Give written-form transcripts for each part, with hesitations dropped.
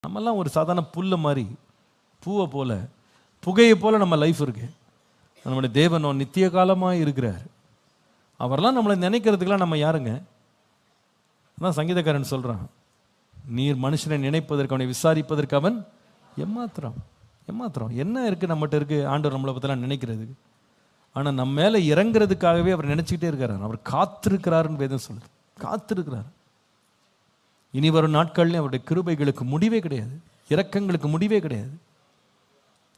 நம்மெல்லாம் ஒரு சாதாரண புல்லை மாதிரி, பூவை போல, புகையை போல நம்ம லைஃப் இருக்கு. நம்முடைய தேவனோ நித்திய காலமாக இருக்கிறார். அவரெல்லாம் நம்மளை நினைக்கிறதுக்கெல்லாம் நம்ம யாருங்க? அதான் சங்கீதக்காரன் சொல்கிறான், நீர் மனுஷனை நினைப்பதற்கு, அவனை விசாரிப்பதற்கு அவன் எம்மாத்திரம் எம்மாத்திரம். என்ன இருக்குது நம்மகிட்ட இருக்குது ஆண்டவர் நம்மளை பற்றிலாம் நினைக்கிறதுக்கு? ஆனால் நம்ம மேலே இறங்குறதுக்காகவே அவர் நினச்சிக்கிட்டே இருக்கிறார். அவர் காத்திருக்கிறாருன்னு வேதம் சொல்லுது. காத்திருக்கிறார். இனி வரும் நாட்கள்லேயும் அவருடைய கிருபைகளுக்கு முடிவே கிடையாது, இரக்கங்களுக்கு முடிவே கிடையாது.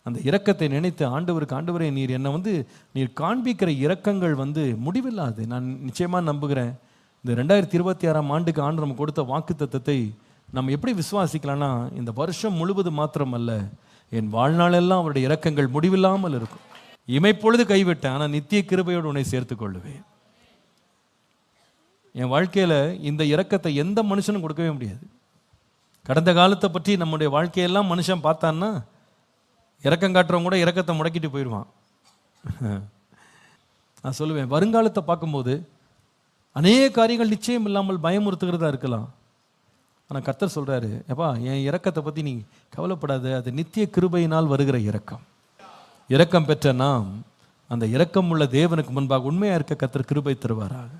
அந்த இரக்கத்தை நினைத்து ஆண்டவரே, நீர் என்னை நீர் காண்பிக்கிற இரக்கங்கள் முடிவில்லாது. நான் நிச்சயமாக நம்புகிறேன், இந்த 2026ஆம் ஆண்டுக்கு ஆண்டு நம்ம கொடுத்த வாக்குத்தத்தத்தை நம்ம எப்படி விசுவாசிக்கலாம்னா, இந்த வருஷம் முழுவதும் மாத்திரம் அல்ல, என் வாழ்நாளெல்லாம் அவருடைய இரக்கங்கள் முடிவில்லாமல் இருக்கும். இமைப்பொழுது கைவிட்டேன், ஆனால் நித்திய கிருபையோடு உன்னை சேர்த்து கொள்ளுவேன். என் வாழ்க்கையில் இந்த இரக்கத்தை எந்த மனுஷனும் கொடுக்கவே முடியாது. கடந்த காலத்தை பற்றி நம்முடைய வாழ்க்கையெல்லாம் மனுஷன் பார்த்தான்னா, இரக்கம் காட்டுறவங்க கூட இரக்கத்தை முடக்கிட்டு போயிடுவான். நான் சொல்லுவேன், வருங்காலத்தை பார்க்கும்போது அநேக காரியங்கள் நிச்சயம் இல்லாமல் பயமுறுத்துகிறதா இருக்கலாம். ஆனால் கர்த்தர் சொல்கிறாரு, எப்பா என் இரக்கத்தை பற்றி நீ கவலைப்படாத, அது நித்திய கிருபையினால் வருகிற இரக்கம். இரக்கம் பெற்ற நாம் அந்த இரக்கம் உள்ள தேவனுக்கு முன்பாக உண்மையாக இருக்க கர்த்தர் கிருபை தருவாராக.